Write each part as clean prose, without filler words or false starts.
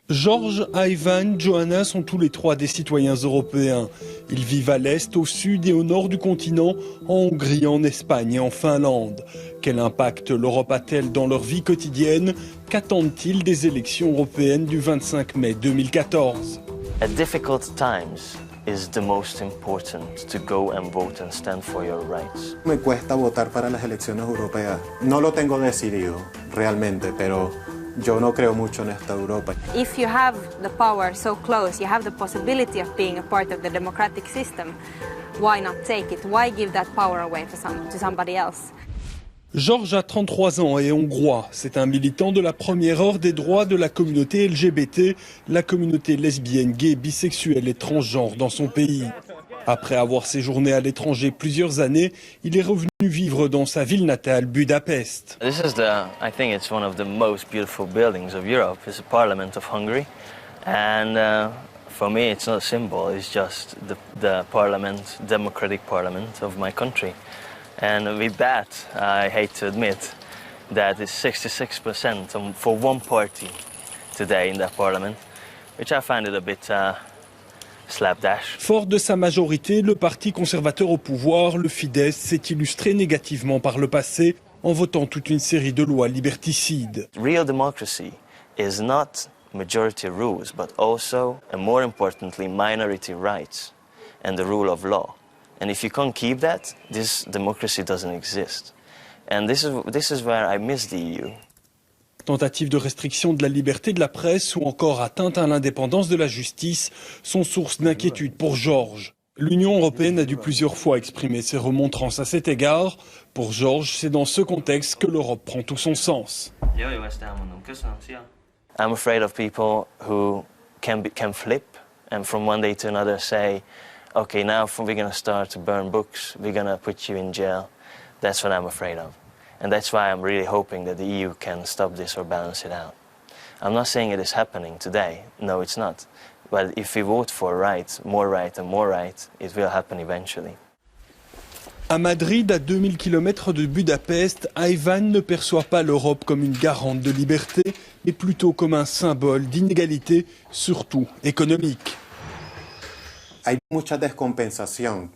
Georges, Ivan, Johanna sont tous les trois des citoyens européens. Ils vivent à l'est, au sud et au nord du continent, en Hongrie, en Espagne et en Finlande. Quel impact l'Europe a-t-elle dans leur vie quotidienne? Qu'attendent-ils des élections européennes du 25 mai 2014? At difficult times is the most important to go and vote and stand for your rights. Me cuesta votar para las elecciones europeas. No lo tengo decidido realmente, pero yo no creo mucho en esta Europa. If you have the power so close, you have the possibility of being a part of the democratic system, why not take it? Why give that power away to somebody else? Georges a 33 ans et est hongrois. C'est un militant de la première heure des droits de la communauté LGBT, la communauté lesbienne, gay, bisexuelle et transgenre dans son pays. Après avoir séjourné à l'étranger plusieurs années, il est revenu vivre dans sa ville natale, Budapest. This is I think it's one of the most beautiful buildings of Europe. It's the Parliament of Hungary, and for me, it's not a symbol. It's just the parliament, democratic parliament of my country. And with that, I hate to admit that it's 66% for one party today in that parliament, which I find it a bit slapdash. Fort de sa majorité, le parti conservateur au pouvoir, le Fidesz, s'est illustré négativement par le passé en votant toute une série de lois liberticides. Real democracy is not majority rules, but also, and more importantly, minority rights and the rule of law. And if you can't keep that, this democracy doesn't exist. And this is where I miss the EU. Tentatives de restriction de la liberté de la presse ou encore atteinte à l'indépendance de la justice sont source d'inquiétude pour Georges. L'Union européenne a dû plusieurs fois exprimer ses remontrances à cet égard. Pour Georges, c'est dans ce contexte que l'Europe prend tout son sens. I'm afraid of people who can flip and from one day to another say, okay, now we're going to start to burn books, we're going to put you in jail. That's what I'm afraid of. And that's why I'm really hoping that the EU can stop this or balance it out. I'm not saying it is happening today. No, it's not. But if we vote for right, and more right, it will happen eventually. À Madrid, à 2000 km de Budapest, Ivan ne perçoit pas l'Europe comme une garante de liberté, mais plutôt comme un symbole d'inégalité, surtout économique. Hay mucha descompensación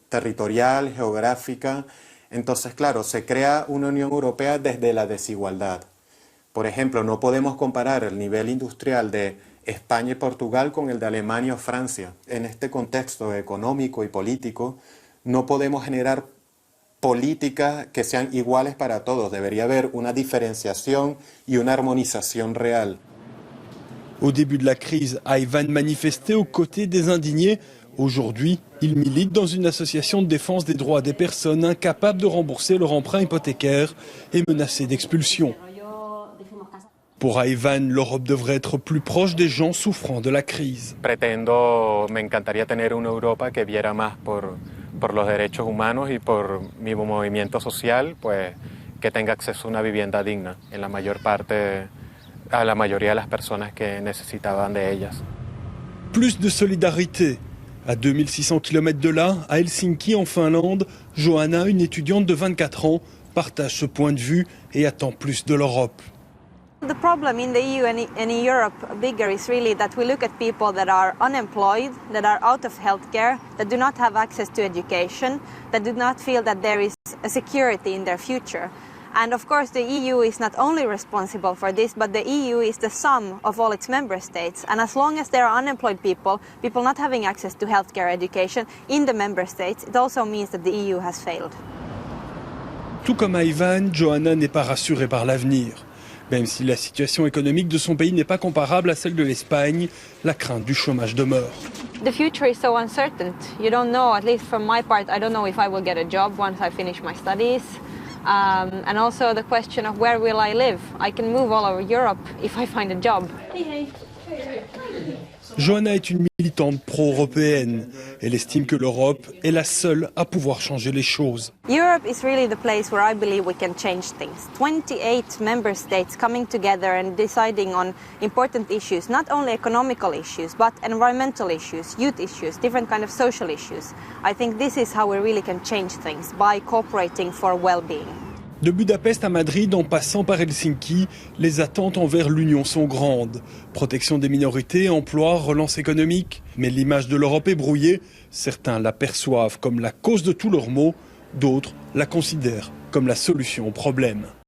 territorial, geográfica. Entonces, claro, se crea una Unión Europea desde la desigualdad. Por ejemplo, no podemos comparar el nivel industrial de España y Portugal con el de Alemania o Francia. En este contexto económico y político, no podemos generar políticas que sean iguales para todos. Debería haber una diferenciación y una armonización real. Au début de la crise, Ivan manifestait aux côtés des indignés. Aujourd'hui, il milite dans une association de défense des droits des personnes incapables de rembourser leur emprunt hypothécaire et menacées d'expulsion. Pour Ivan, l'Europe devrait être plus proche des gens souffrant de la crise. Me encantaría tener una Europa que viera más por los derechos humanos y por mi movimiento social, pues que tenga acceso a una vivienda digna en la mayor parte a la mayoría de las personas que necesitaban de ellas. Plus de solidarité. À 2600 km de là, à Helsinki en Finlande, Johanna, une étudiante de 24 ans, partage ce point de vue et attend plus de l'Europe. The problem in the EU and in Europe bigger is really that we look at people that are unemployed, that are out of healthcare, that do not have access to education, that do not feel that there is a security in their future. And of course the EU is not only responsible for this, but the EU is the sum of all its member states. And as long as there are unemployed people not having access to healthcare education in the member states, it also means that the EU has failed. Tout comme Ivan, Johanna n'est pas rassurée par l'avenir. Même si la situation économique de son pays n'est pas comparable à celle de l'Espagne, la crainte du chômage demeure. The future is so uncertain. You don't know, at least from my part, I don't know if I will get a job once I finish my studies. And also the question of where will I live? I can move all over Europe if I find a job. Johanna est une militante pro-européenne. Elle estime que l'Europe est la seule à pouvoir changer les choses. Europe is really the place where I believe we can change things. 28 member states coming together and deciding on important issues, not only economical issues, but environmental issues, youth issues, different kind of social issues. I think this is how we really can change things, by cooperating for well-being. De Budapest à Madrid, en passant par Helsinki, les attentes envers l'Union sont grandes. Protection des minorités, emploi, relance économique. Mais l'image de l'Europe est brouillée. Certains la perçoivent comme la cause de tous leurs maux, d'autres la considèrent comme la solution au problème.